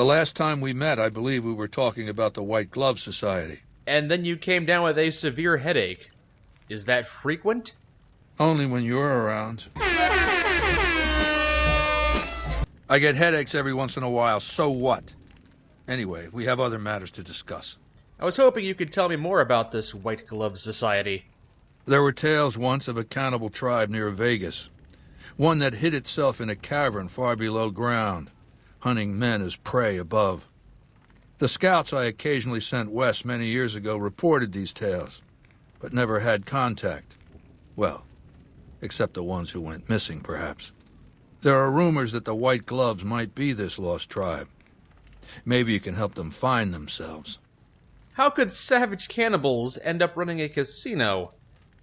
The last time we met, I believe we were talking about the White Glove Society. And then you came down with a severe headache. Is that frequent? Only when you're around. I get headaches every once in a while, so what? Anyway, we have other matters to discuss. I was hoping you could tell me more about this White Glove Society. There were tales once of a cannibal tribe near Vegas. One that hid itself in a cavern far below ground, hunting men as prey above. The scouts I occasionally sent west many years ago reported these tales, but never had contact. Well, except the ones who went missing, perhaps. There are rumors that the White Gloves might be this lost tribe. Maybe you can help them find themselves. How could savage cannibals end up running a casino?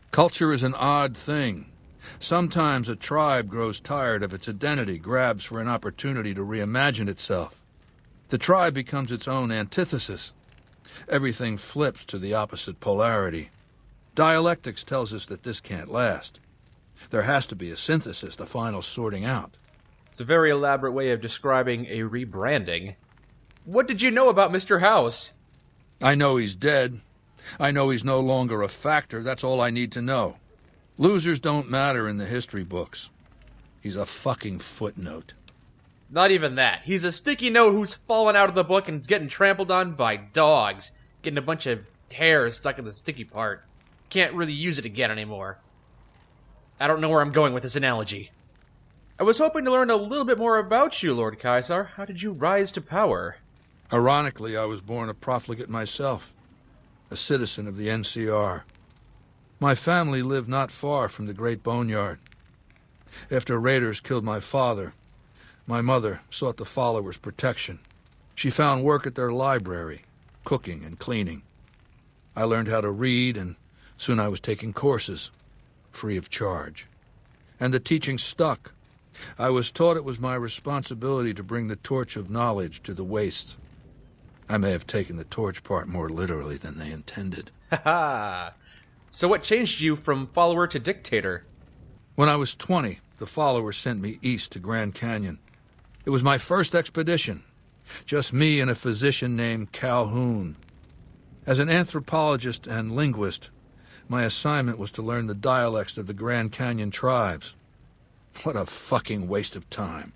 Culture is an odd thing. Sometimes a tribe grows tired of its identity, grabs for an opportunity to reimagine itself. The tribe becomes its own antithesis. Everything flips to the opposite polarity. Dialectics tells us that this can't last. There has to be a synthesis, the final sorting out. It's a very elaborate way of describing a rebranding. What did you know about Mr. House? I know he's dead. I know he's no longer a factor. That's all I need to know. Losers don't matter in the history books. He's a fucking footnote. Not even that. He's a sticky note who's fallen out of the book and is getting trampled on by dogs, getting a bunch of hair stuck in the sticky part. Can't really use it again anymore. I don't know where I'm going with this analogy. I was hoping to learn a little bit more about you, Lord Caesar. How did you rise to power? Ironically, I was born a profligate myself, a citizen of the NCR. My family lived not far from the Great Boneyard. After raiders killed my father, my mother sought the followers' protection. She found work at their library, cooking and cleaning. I learned how to read, and soon I was taking courses, free of charge. And the teaching stuck. I was taught it was my responsibility to bring the torch of knowledge to the wastes. I may have taken the torch part more literally than they intended. Ha ha! So what changed you from follower to dictator? When I was 20, the followers sent me east to Grand Canyon. It was my first expedition. Just me and a physician named Calhoun. As an anthropologist and linguist, my assignment was to learn the dialects of the Grand Canyon tribes. What a fucking waste of time.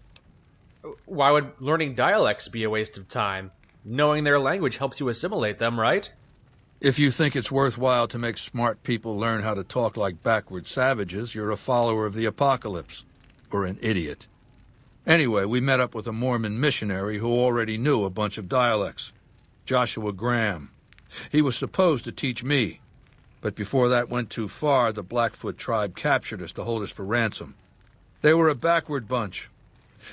Why would learning dialects be a waste of time? Knowing their language helps you assimilate them, right? If you think it's worthwhile to make smart people learn how to talk like backward savages, you're a follower of the apocalypse. Or an idiot. Anyway, we met up with a Mormon missionary who already knew a bunch of dialects. Joshua Graham. He was supposed to teach me. But before that went too far, the Blackfoot tribe captured us to hold us for ransom. They were a backward bunch.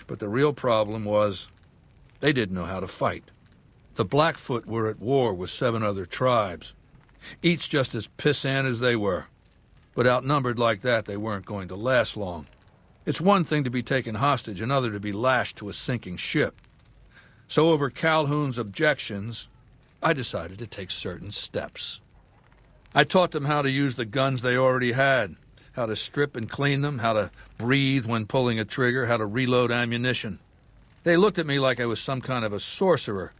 But the real problem was, they didn't know how to fight. The Blackfoot were at war with 7 other tribes, each just as pissant as they were. But outnumbered like that, they weren't going to last long. It's one thing to be taken hostage, another to be lashed to a sinking ship. So over Calhoun's objections, I decided to take certain steps. I taught them how to use the guns they already had, how to strip and clean them, how to breathe when pulling a trigger, how to reload ammunition. They looked at me like I was some kind of a sorcerer.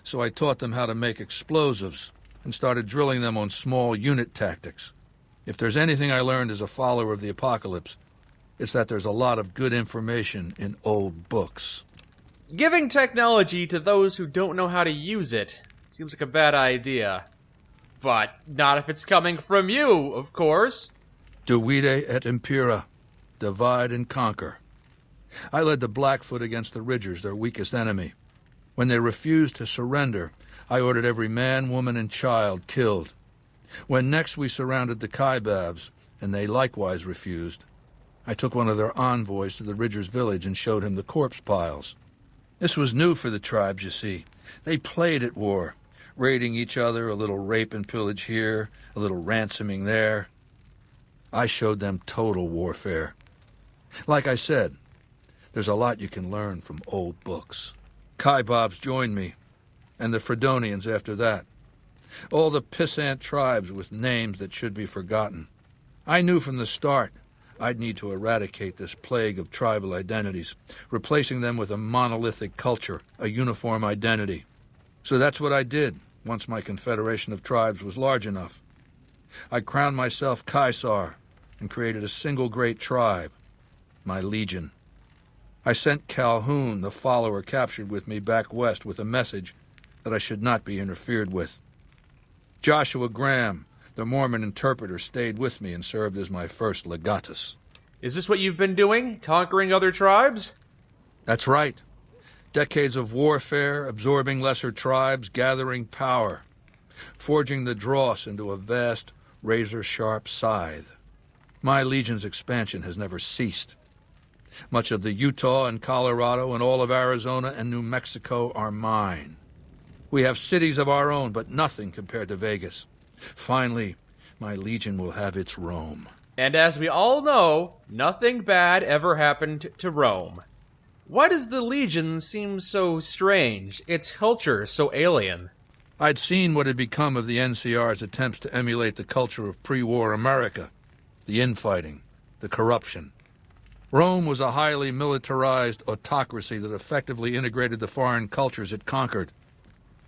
So I taught them how to make explosives and started drilling them on small unit tactics. If there's anything I learned as a follower of the apocalypse, it's that there's a lot of good information in old books. Giving technology to those who don't know how to use it seems like a bad idea. But not if it's coming from you, of course. Divide et impera. Divide and conquer. I led the Blackfoot against the Ridgers, their weakest enemy. When they refused to surrender, I ordered every man, woman, and child killed. When next we surrounded the Kaibabs, and they likewise refused, I took one of their envoys to the Ridgers' village and showed him the corpse piles. This was new for the tribes, you see. They played at war, raiding each other, a little rape and pillage here, a little ransoming there. I showed them total warfare. Like I said, there's a lot you can learn from old books. Kaibabs joined me, and the Fredonians after that. All the pissant tribes with names that should be forgotten. I knew from the start I'd need to eradicate this plague of tribal identities, replacing them with a monolithic culture, a uniform identity. So that's what I did, once my confederation of tribes was large enough. I crowned myself Caesar and created a single great tribe, my legion. I sent Calhoun, the follower captured with me, back west with a message that I should not be interfered with. Joshua Graham, the Mormon interpreter, stayed with me and served as my first legatus. Is this what you've been doing? Conquering other tribes? That's right. Decades of warfare, absorbing lesser tribes, gathering power, forging the dross into a vast, razor-sharp scythe. My legion's expansion has never ceased. Much of the Utah and Colorado and all of Arizona and New Mexico are mine. We have cities of our own, but nothing compared to Vegas. Finally, my legion will have its Rome. And as we all know, nothing bad ever happened to Rome. Why does the Legion seem so strange? Its culture so alien. I'd seen what had become of the NCR's attempts to emulate the culture of pre-war America. The infighting, the corruption. Rome was a highly militarized autocracy that effectively integrated the foreign cultures it conquered.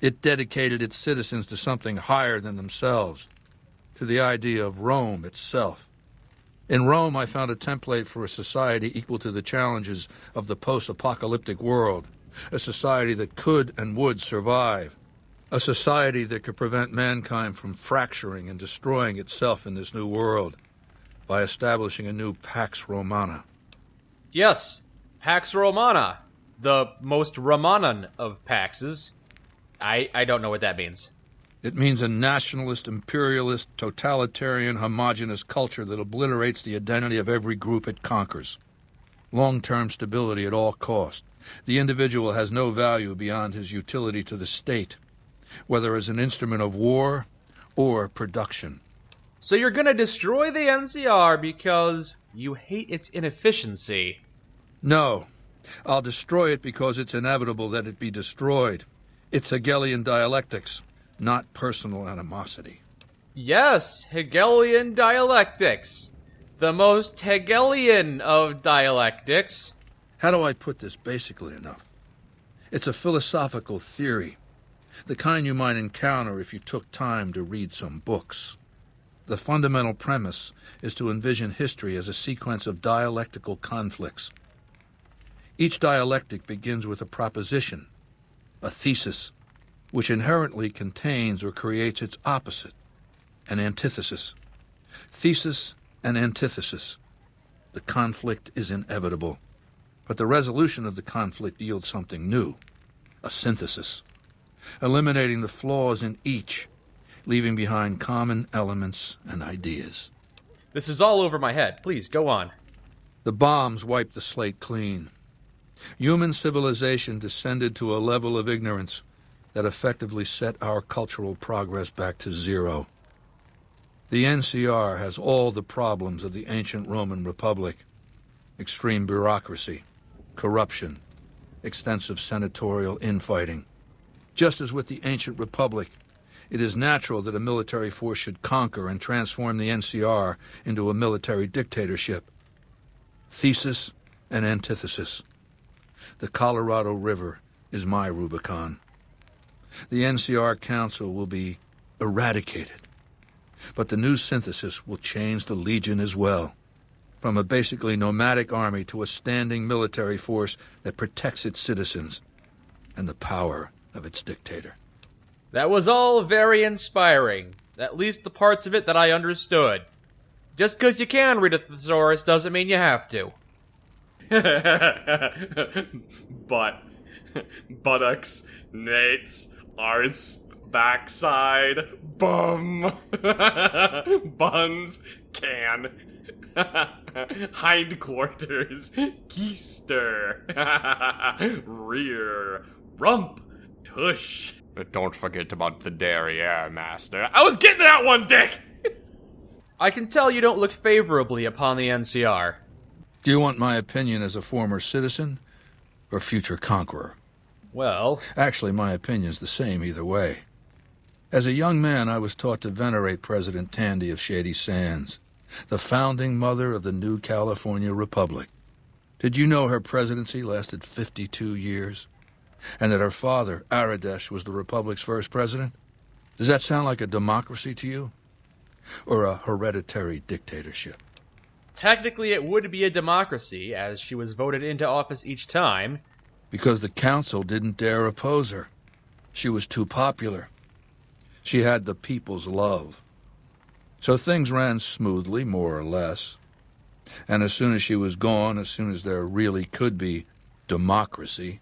It dedicated its citizens to something higher than themselves, to the idea of Rome itself. In Rome, I found a template for a society equal to the challenges of the post-apocalyptic world, a society that could and would survive, a society that could prevent mankind from fracturing and destroying itself in this new world by establishing a new Pax Romana. Yes, Pax Romana, the most Romanan of Paxes. I don't know what that means. It means a nationalist, imperialist, totalitarian, homogenous culture that obliterates the identity of every group it conquers. Long-term stability at all cost. The individual has no value beyond his utility to the state, whether as an instrument of war or production. So you're gonna destroy the NCR because you hate its inefficiency? No. I'll destroy it because it's inevitable that it be destroyed. It's Hegelian dialectics, not personal animosity. Yes, Hegelian dialectics. The most Hegelian of dialectics. How do I put this basically enough? It's a philosophical theory, the kind you might encounter if you took time to read some books. The fundamental premise is to envision history as a sequence of dialectical conflicts. Each dialectic begins with a proposition, a thesis, which inherently contains or creates its opposite, an antithesis. Thesis and antithesis. The conflict is inevitable, but the resolution of the conflict yields something new, a synthesis, eliminating the flaws in each, leaving behind common elements and ideas. This is all over my head. Please, go on. The bombs wiped the slate clean. Human civilization descended to a level of ignorance that effectively set our cultural progress back to zero. The NCR has all the problems of the ancient Roman Republic: extreme bureaucracy, corruption, extensive senatorial infighting. Just as with the ancient Republic, it is natural that a military force should conquer and transform the NCR into a military dictatorship. Thesis and antithesis. The Colorado River is my Rubicon. The NCR Council will be eradicated, but the new synthesis will change the Legion as well, from a basically nomadic army to a standing military force that protects its citizens and the power of its dictator. That was all very inspiring, at least the parts of it that I understood. Just 'cause you can read a thesaurus doesn't mean you have to. Buttocks, nates, arse, backside, bum, buns, can, hindquarters, keister, rear, rump, tush. Don't forget about the derriere, master. I was getting that one, Dick! I can tell you don't look favorably upon the NCR. Do you want my opinion as a former citizen or future conqueror? Well, Actually, my opinion's the same either way. As a young man, I was taught to venerate President Tandy of Shady Sands. the founding mother of the new California Republic. Did you know her presidency lasted 52 years? And that her father, Aradesh, was the Republic's first president? Does that sound like a democracy to you? Or a hereditary dictatorship? Technically, it would be a democracy, as she was voted into office each time. Because the council didn't dare oppose her. She was too popular. She had the people's love. So things ran smoothly, more or less. And as soon as she was gone, as soon as there really could be democracy,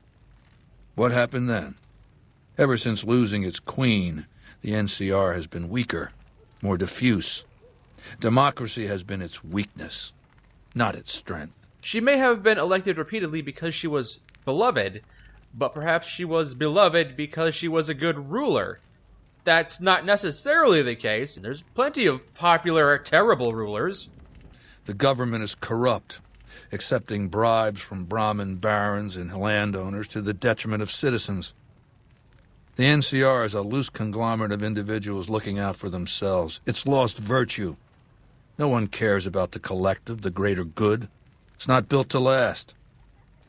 what happened then? Ever since losing its queen, the NCR has been weaker, more diffuse. Democracy has been its weakness, not its strength. She may have been elected repeatedly because she was beloved, but perhaps she was beloved because she was a good ruler. That's not necessarily the case. There's plenty of popular, terrible rulers. The government is corrupt, accepting bribes from Brahmin barons and landowners to the detriment of citizens. The NCR is a loose conglomerate of individuals looking out for themselves. It's lost virtue. No one cares about the collective, the greater good. It's not built to last.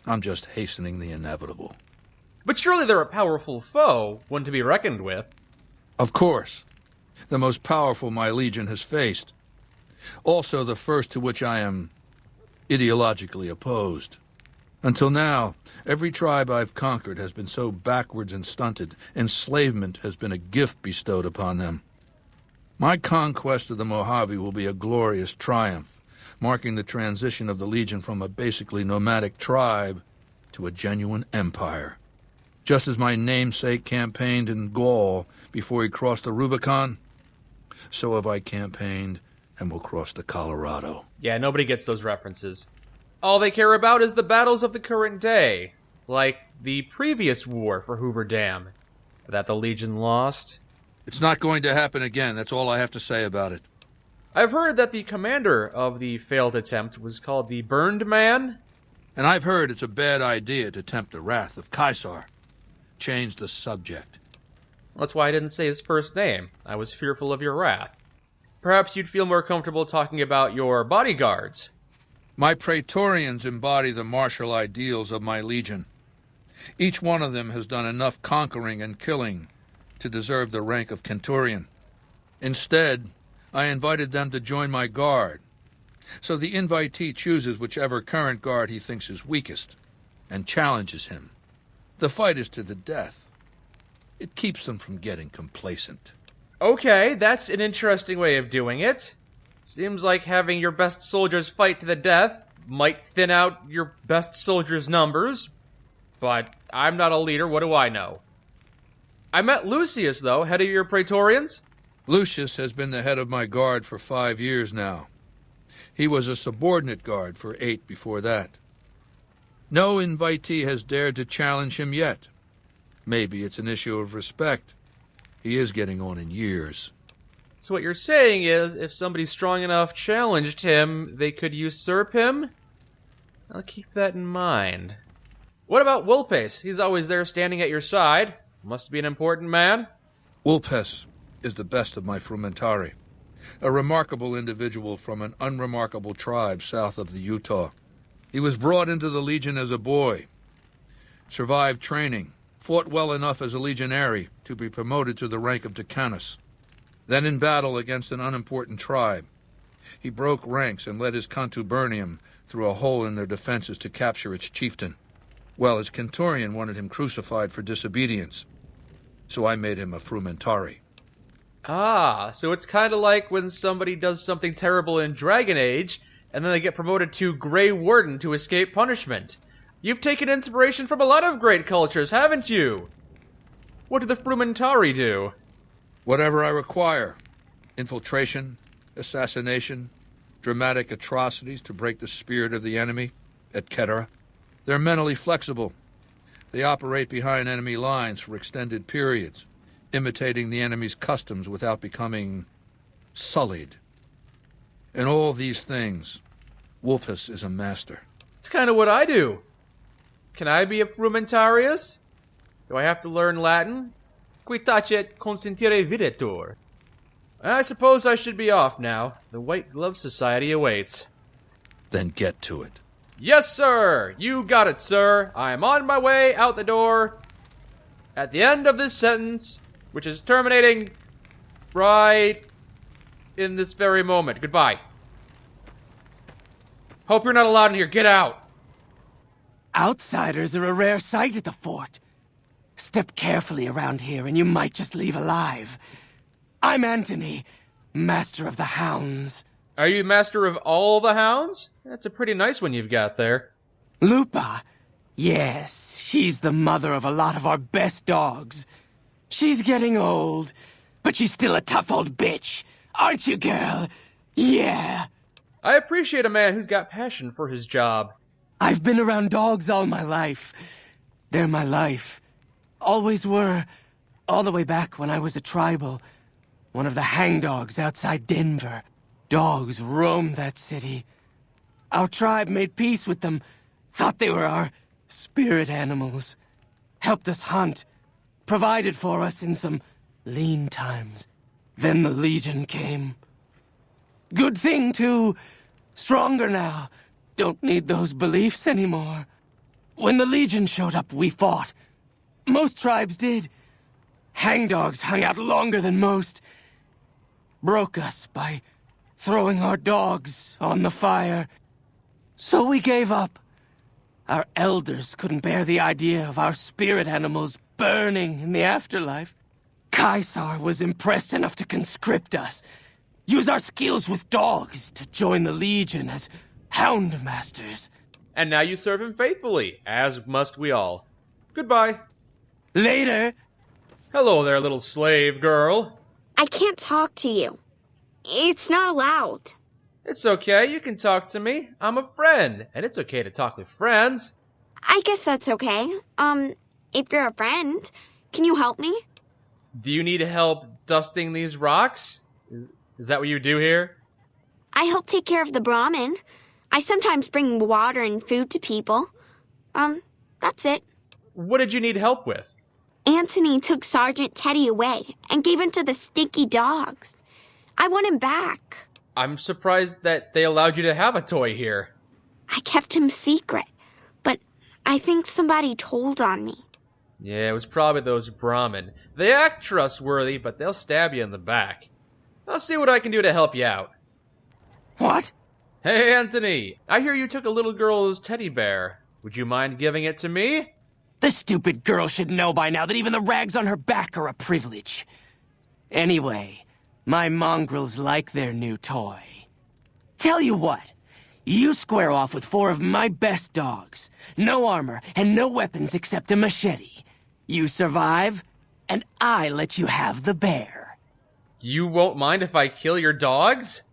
I'm just hastening the inevitable. But surely they're a powerful foe, one to be reckoned with. Of course. The most powerful my legion has faced. Also the first to which I am ideologically opposed. Until now, every tribe I've conquered has been so backwards and stunted, enslavement has been a gift bestowed upon them. My conquest of the Mojave will be a glorious triumph, marking the transition of the Legion from a basically nomadic tribe to a genuine empire. Just as my namesake campaigned in Gaul before he crossed the Rubicon, so have I campaigned and will cross the Colorado. Yeah, nobody gets those references. All they care about is the battles of the current day, like the previous war for Hoover Dam, that the Legion lost. It's not going to happen again, that's all I have to say about it. I've heard that the commander of the failed attempt was called the Burned Man. And I've heard it's a bad idea to tempt the wrath of Caesar. Change the subject. That's why I didn't say his first name. I was fearful of your wrath. Perhaps you'd feel more comfortable talking about your bodyguards. My Praetorians embody the martial ideals of my legion. Each one of them has done enough conquering and killing to deserve the rank of Centurion. Instead, I invited them to join my guard. So the invitee chooses whichever current guard he thinks is weakest and challenges him. The fight is to the death. It keeps them from getting complacent. Okay, that's an interesting way of doing it. Seems like having your best soldiers fight to the death might thin out your best soldiers' numbers. But I'm not a leader, what do I know? I met Lucius, though, head of your Praetorians. Lucius has been the head of my guard for 5 years now. He was a subordinate guard for 8 before that. No invitee has dared to challenge him yet. Maybe it's an issue of respect. He is getting on in years. So what you're saying is, if somebody strong enough challenged him, they could usurp him? I'll keep that in mind. What about Wolpace? He's always there standing at your side. Must be an important man. Wolpace is the best of my frumentari. A remarkable individual from an unremarkable tribe south of the Utah. He was brought into the Legion as a boy, survived training, fought well enough as a legionary to be promoted to the rank of decanus. Then in battle against an unimportant tribe, he broke ranks and led his contubernium through a hole in their defenses to capture its chieftain. Well, his Centurion wanted him crucified for disobedience, so I made him a frumentari. Ah, so it's kind of like when somebody does something terrible in Dragon Age, and then they get promoted to Grey Warden to escape punishment. You've taken inspiration from a lot of great cultures, haven't you? What do the frumentari do? Whatever I require. Infiltration, assassination, dramatic atrocities to break the spirit of the enemy, etc. They're mentally flexible. They operate behind enemy lines for extended periods, imitating the enemy's customs without becoming sullied. In all these things, Wolpace is a master. It's kind of what I do. Can I be a frumentarius? Do I have to learn Latin? Qui tacet consentire videtur. I suppose I should be off now. The White Glove Society awaits. Then get to it. Yes, sir! You got it, sir. I am on my way out the door at the end of this sentence, which is terminating right in this very moment. Goodbye. Hope you're not allowed in here. Get out. Outsiders are a rare sight at the fort. Step carefully around here and you might just leave alive. I'm Antony, Master of the Hounds. Are you master of all the hounds? That's a pretty nice one you've got there. Lupa? Yes, she's the mother of a lot of our best dogs. She's getting old, but she's still a tough old bitch. Aren't you, girl? Yeah. I appreciate a man who's got passion for his job. I've been around dogs all my life. They're my life. Always were. All the way back when I was a tribal. One of the hangdogs outside Denver. Dogs roamed that city. Our tribe made peace with them. Thought they were our spirit animals. Helped us hunt. Provided for us in some lean times. Then the Legion came. Good thing, too. Stronger now. Don't need those beliefs anymore. When the Legion showed up, we fought. Most tribes did. Hangdogs hung out longer than most. Broke us by throwing our dogs on the fire. So we gave up. Our elders couldn't bear the idea of our spirit animals burning in the afterlife. Caesar was impressed enough to conscript us. Use our skills with dogs to join the Legion as hound masters. And now you serve him faithfully, as must we all. Goodbye. Later. Hello there, little slave girl. I can't talk to you. It's not allowed. It's okay, you can talk to me. I'm a friend, and it's okay to talk with friends. I guess that's okay. If you're a friend, can you help me? Do you need help dusting these rocks? Is that what you do here? I help take care of the Brahmin. I sometimes bring water and food to people. That's it. What did you need help with? Antony took Sergeant Teddy away and gave him to the stinky dogs. I want him back. I'm surprised that they allowed you to have a toy here. I kept him secret, but I think somebody told on me. Yeah, it was probably those Brahmin. They act trustworthy, but they'll stab you in the back. I'll see what I can do to help you out. What? Hey, Antony, I hear you took a little girl's teddy bear. Would you mind giving it to me? The stupid girl should know by now that even the rags on her back are a privilege. Anyway, my mongrels like their new toy. Tell you what, you square off with 4 of my best dogs. No armor and no weapons except a machete. You survive, and I let you have the bear. You won't mind if I kill your dogs?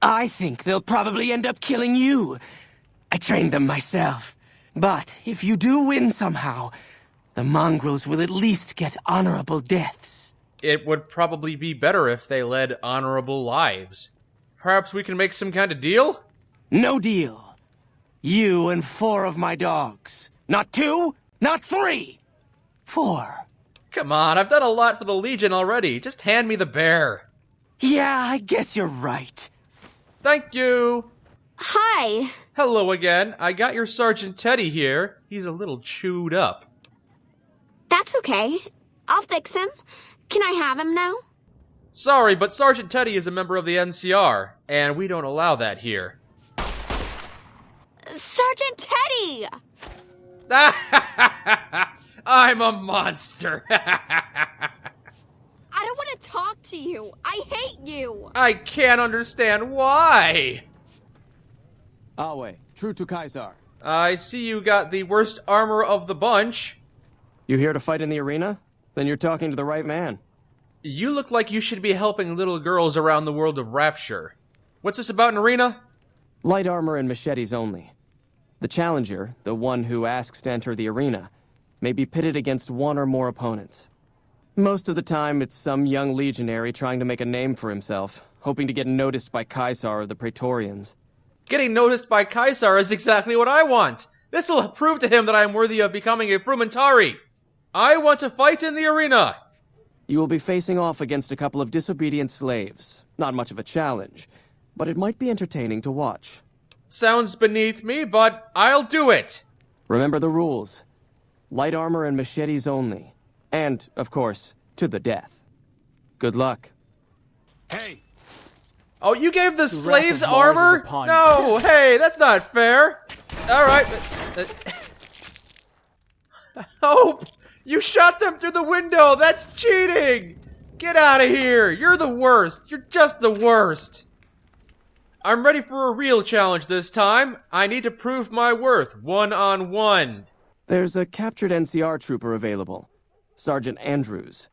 I think they'll probably end up killing you. I trained them myself. But if you do win somehow, the mongrels will at least get honorable deaths. It would probably be better if they led honorable lives. Perhaps we can make some kind of deal? No deal. You and 4 of my dogs. Not 2, not 3. 4. Come on, I've done a lot for the Legion already. Just hand me the bear. Yeah, I guess you're right. Thank you. Hi. Hello again. I got your Sergeant Teddy here. He's a little chewed up. That's okay. I'll fix him. Can I have him now? Sorry, but Sergeant Teddy is a member of the NCR, and we don't allow that here. Sergeant Teddy! I'm a monster. I don't want to talk to you. I hate you. I can't understand why. Awe, true to Caesar. I see you got the worst armor of the bunch. You here to fight in the arena? Then you're talking to the right man. You look like you should be helping little girls around the world of Rapture. What's this about an arena? Light armor and machetes only. The challenger, the one who asks to enter the arena, may be pitted against 1 or more opponents. Most of the time, it's some young legionary trying to make a name for himself, hoping to get noticed by Caesar or the Praetorians. Getting noticed by Caesar is exactly what I want. This will prove to him that I am worthy of becoming a frumentari. I want to fight in the arena. You will be facing off against a couple of disobedient slaves. Not much of a challenge, but it might be entertaining to watch. Sounds beneath me, but I'll do it. Remember the rules. Light armor and machetes only. And, of course, to the death. Good luck. Hey, Oh, you gave the wrath slaves of Mars is armor? upon No, hey, that's not fair. All right. Oh, you shot them through the window. That's cheating. Get out of here. You're the worst. You're just the worst. I'm ready for a real challenge this time. I need to prove my worth one-on-one. There's a captured NCR trooper available. Sergeant Andrews.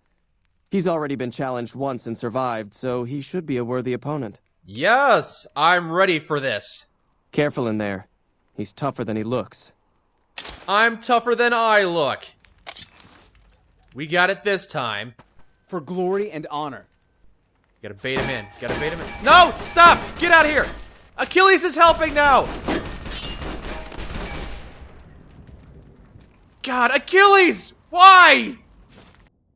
He's already been challenged once and survived, so he should be a worthy opponent. Yes, I'm ready for this. Careful in there. He's tougher than he looks. I'm tougher than I look. We got it this time. For glory and honor. Gotta bait him in. Gotta bait him in. No! Stop! Get out of here! Achilles is helping now! God, Achilles! Why?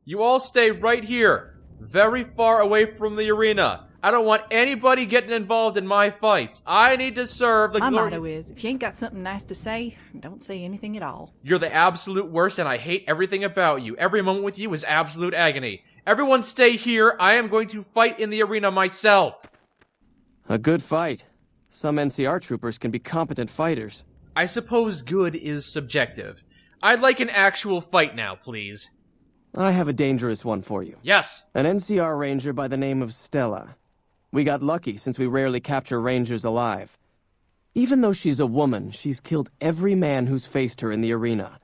You all stay right here. Very far away from the arena. I don't want anybody getting involved in my fights. I need to serve the My glory. motto is, if you ain't got something nice to say, don't say anything at all. You're the absolute worst, and I hate everything about you. Every moment with you is absolute agony. Everyone stay here. I am going to fight in the arena myself. A good fight. Some NCR troopers can be competent fighters. I suppose good is subjective. I'd like an actual fight now, please. I have a dangerous one for you. Yes. An NCR ranger by the name of Stella. We got lucky since we rarely capture rangers alive. Even though she's a woman, she's killed every man who's faced her in the arena.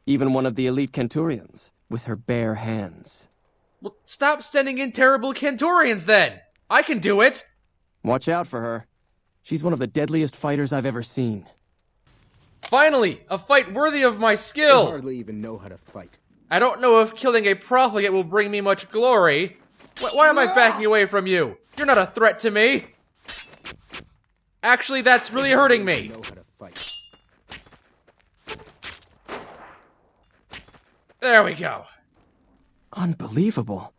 Even one of the elite Kenturians, with her bare hands. Well, stop sending in terrible Kenturians then. I can do it. Watch out for her. She's one of the deadliest fighters I've ever seen. Finally, a fight worthy of my I skill. hardly even know how to fight. I don't know if killing a profligate will bring me much glory. Why am I backing away from you? You're not a threat to me. Actually, that's really hurting me. Know how to fight. There we go. Unbelievable.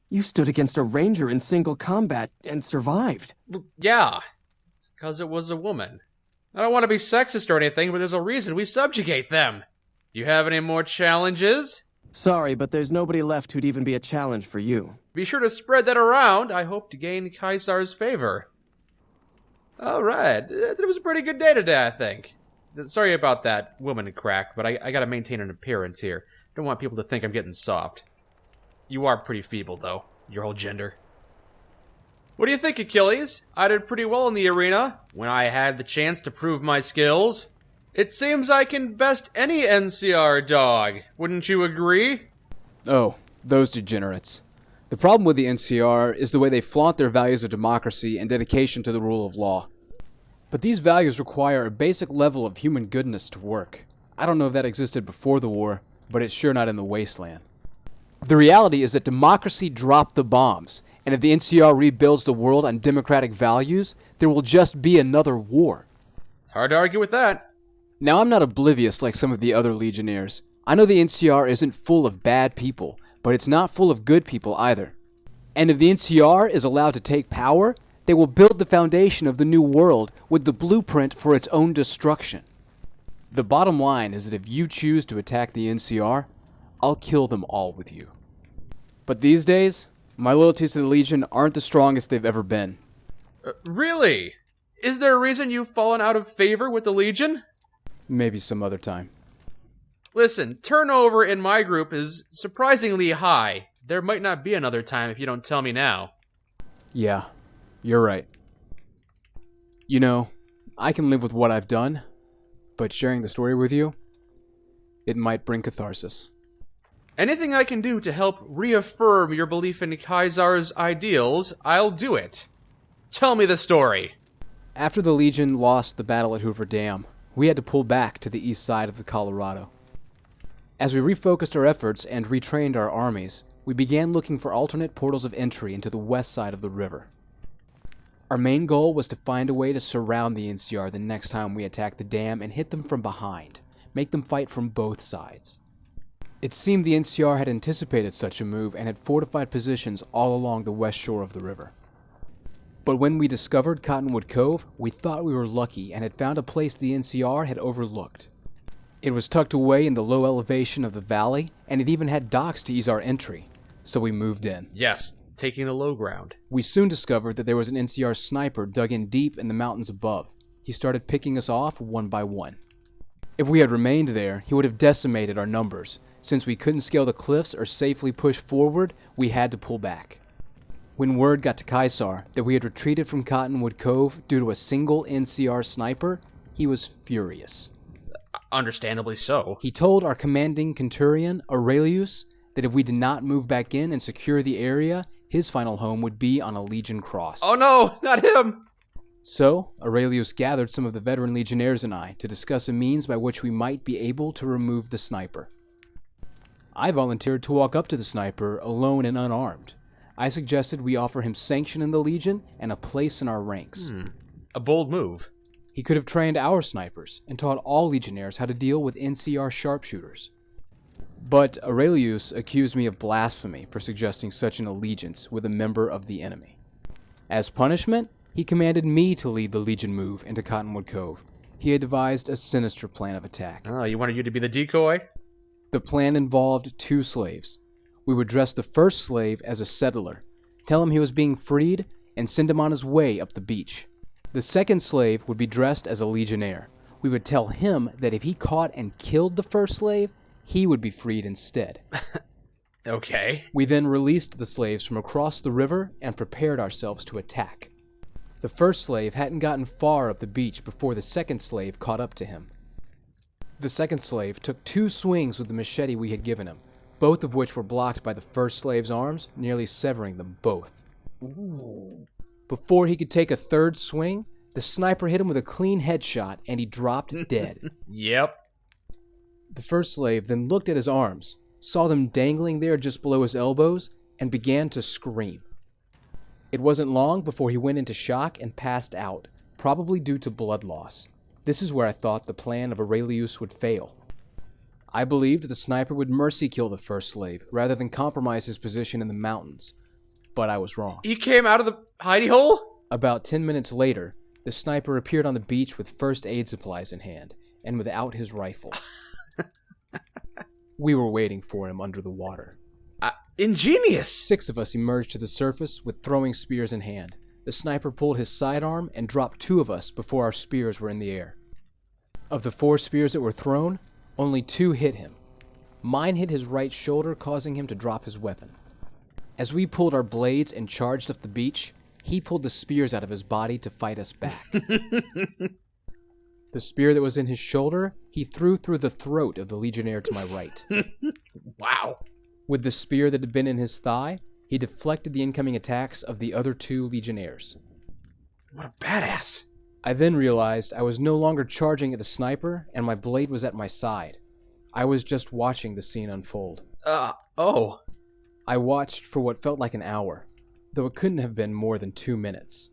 You stood against a ranger in single combat and survived. Well, yeah, it's because it was a woman. I don't want to be sexist or anything, but there's a reason we subjugate them. You have any more challenges? Sorry, but there's nobody left who'd even be a challenge for you. Be sure to spread that around. I hope to gain Kaisar's favor. Alright, it was a pretty good day today, I think. Sorry about that woman crack, but I gotta maintain an appearance here. Don't want people to think I'm getting soft. You are pretty feeble, though, your whole gender. What do you think, Achilles? I did pretty well in the arena when I had the chance to prove my skills. It seems I can best any NCR dog. Wouldn't you agree? Oh, those degenerates. The problem with the NCR is the way they flaunt their values of democracy and dedication to the rule of law. But these values require a basic level of human goodness to work. I don't know if that existed before the war, but it's sure not in the wasteland. The reality is that democracy dropped the bombs, and if the NCR rebuilds the world on democratic values, there will just be another war. It's hard to argue with that. Now, I'm not oblivious like some of the other Legionnaires. I know the NCR isn't full of bad people, but it's not full of good people either. And if the NCR is allowed to take power, they will build the foundation of the new world with the blueprint for its own destruction. The bottom line is that if you choose to attack the NCR, I'll kill them all with you. But these days, my loyalties to the Legion aren't the strongest they've ever been. Really? Is there a reason you've fallen out of favor with the Legion? Maybe some other time. Listen, turnover in my group is surprisingly high. There might not be another time if you don't tell me now. Yeah, you're right. You know, I can live with what I've done, but sharing the story with you, it might bring catharsis. Anything I can do to help reaffirm your belief in Kaisar's ideals, I'll do it. Tell me the story. After the Legion lost the battle at Hoover Dam, we had to pull back to the east side of the Colorado. As we refocused our efforts and retrained our armies, we began looking for alternate portals of entry into the west side of the river. Our main goal was to find a way to surround the NCR the next time we attacked the dam and hit them from behind, make them fight from both sides. It seemed the NCR had anticipated such a move and had fortified positions all along the west shore of the river. But when we discovered Cottonwood Cove, we thought we were lucky and had found a place the NCR had overlooked. It was tucked away in the low elevation of the valley, and it even had docks to ease our entry, so we moved in. Yes, taking the low ground. We soon discovered that there was an NCR sniper dug in deep in the mountains above. He started picking us off one by one. If we had remained there, he would have decimated our numbers. Since we couldn't scale the cliffs or safely push forward, we had to pull back. When word got to Caesar that we had retreated from Cottonwood Cove due to a single NCR sniper, he was furious. Understandably so. He told our commanding centurion, Aurelius, that if we did not move back in and secure the area, his final home would be on a Legion cross. Oh no, not him! So, Aurelius gathered some of the veteran legionnaires and I to discuss a means by which we might be able to remove the sniper. I volunteered to walk up to the sniper alone and unarmed. I suggested we offer him sanction in the Legion and a place in our ranks. A bold move. He could have trained our snipers and taught all legionnaires how to deal with NCR sharpshooters. But Aurelius accused me of blasphemy for suggesting such an allegiance with a member of the enemy. As punishment, he commanded me to lead the Legion move into Cottonwood Cove. He had devised a sinister plan of attack. Oh, he wanted you to be the decoy? The plan involved 2 slaves. We would dress the first slave as a settler, tell him he was being freed, and send him on his way up the beach. The second slave would be dressed as a legionnaire. We would tell him that if he caught and killed the first slave, he would be freed instead. Okay. We then released the slaves from across the river and prepared ourselves to attack. The first slave hadn't gotten far up the beach before the second slave caught up to him. The second slave took 2 swings with the machete we had given him, both of which were blocked by the first slave's arms, nearly severing them both. Ooh. Before he could take a third swing, the sniper hit him with a clean headshot and he dropped dead. Yep. The first slave then looked at his arms, saw them dangling there just below his elbows, and began to scream. It wasn't long before he went into shock and passed out, probably due to blood loss. This is where I thought the plan of Aurelius would fail. I believed the sniper would mercy kill the first slave, rather than compromise his position in the mountains. But I was wrong. He came out of the hidey hole? About 10 minutes later, the sniper appeared on the beach with first aid supplies in hand, and without his rifle. We were waiting for him under the water. Ingenious! 6 of us emerged to the surface with throwing spears in hand. The sniper pulled his sidearm and dropped 2 of us before our spears were in the air. Of the 4 spears that were thrown, only 2 hit him. Mine hit his right shoulder, causing him to drop his weapon. As we pulled our blades and charged up the beach, he pulled the spears out of his body to fight us back. The spear that was in his shoulder, he threw through the throat of the legionnaire to my right. Wow. With the spear that had been in his thigh, he deflected the incoming attacks of the other 2 legionnaires. What a badass. I then realized I was no longer charging at the sniper, and my blade was at my side. I was just watching the scene unfold. Oh. I watched for what felt like an hour, though it couldn't have been more than 2 minutes.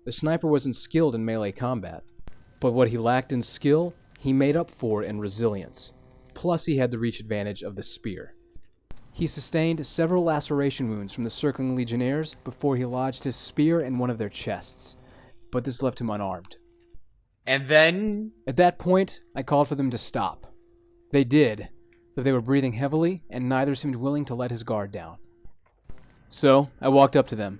The sniper wasn't skilled in melee combat, but what he lacked in skill, he made up for in resilience. Plus he had the reach advantage of the spear. He sustained several laceration wounds from the circling legionnaires before he lodged his spear in one of their chests, but this left him unarmed. And then? At that point, I called for them to stop. They did, though they were breathing heavily, and neither seemed willing to let his guard down. So, I walked up to them.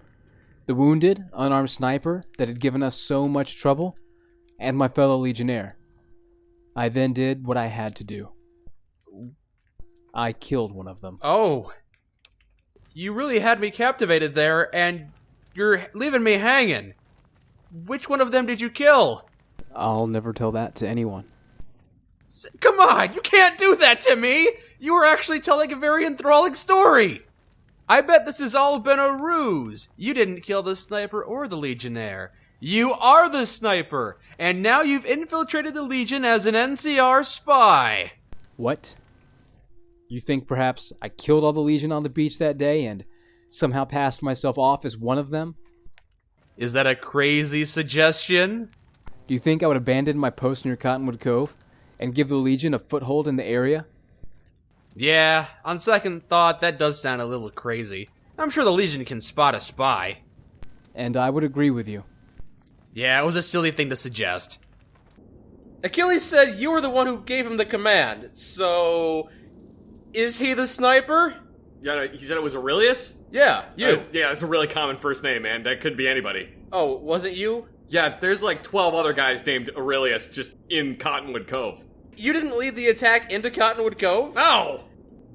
The wounded, unarmed sniper that had given us so much trouble, and my fellow legionnaire. I then did what I had to do. I killed one of them. Oh. You really had me captivated there, and you're leaving me hanging. Which one of them did you kill? I'll never tell that to anyone. Come on, you can't do that to me! You were actually telling a very enthralling story! I bet this has all been a ruse. You didn't kill the sniper or the legionnaire. You are the sniper, and now you've infiltrated the Legion as an NCR spy. What? You think perhaps I killed all the Legion on the beach that day and somehow passed myself off as one of them? Is that a crazy suggestion? Do you think I would abandon my post near Cottonwood Cove and give the Legion a foothold in the area? Yeah, on second thought, that does sound a little crazy. I'm sure the Legion can spot a spy. And I would agree with you. Yeah, it was a silly thing to suggest. Achilles said you were the one who gave him the command, so... Is he the sniper? Yeah, no, he said it was Aurelius? Yeah, you. It's a really common first name, man. That could be anybody. Oh, wasn't you? Yeah, there's like 12 other guys named Aurelius just in Cottonwood Cove. You didn't lead the attack into Cottonwood Cove? No!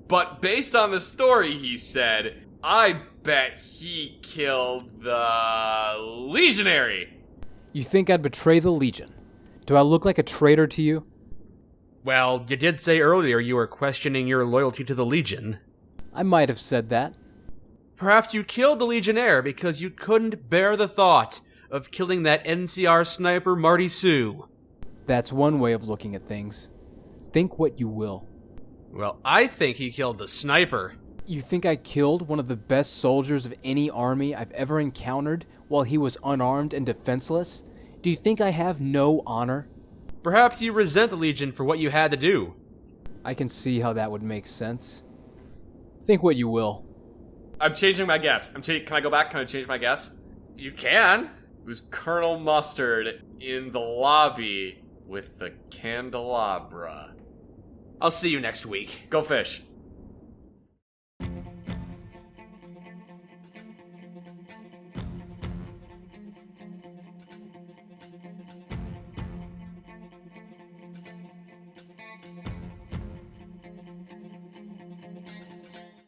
But based on the story he said, I bet he killed the Legionary. You think I'd betray the Legion? Do I look like a traitor to you? Well, you did say earlier you were questioning your loyalty to the Legion. I might have said that. Perhaps you killed the Legionnaire because you couldn't bear the thought of killing that NCR sniper Marty Sue. That's one way of looking at things. Think what you will. Well, I think he killed the sniper. You think I killed one of the best soldiers of any army I've ever encountered while he was unarmed and defenseless? Do you think I have no honor? Perhaps you resent the Legion for what you had to do. I can see how that would make sense. Think what you will. I'm changing my guess. Can I go back? Can I change my guess? You can. It was Colonel Mustard in the lobby with the candelabra. I'll see you next week. Go fish.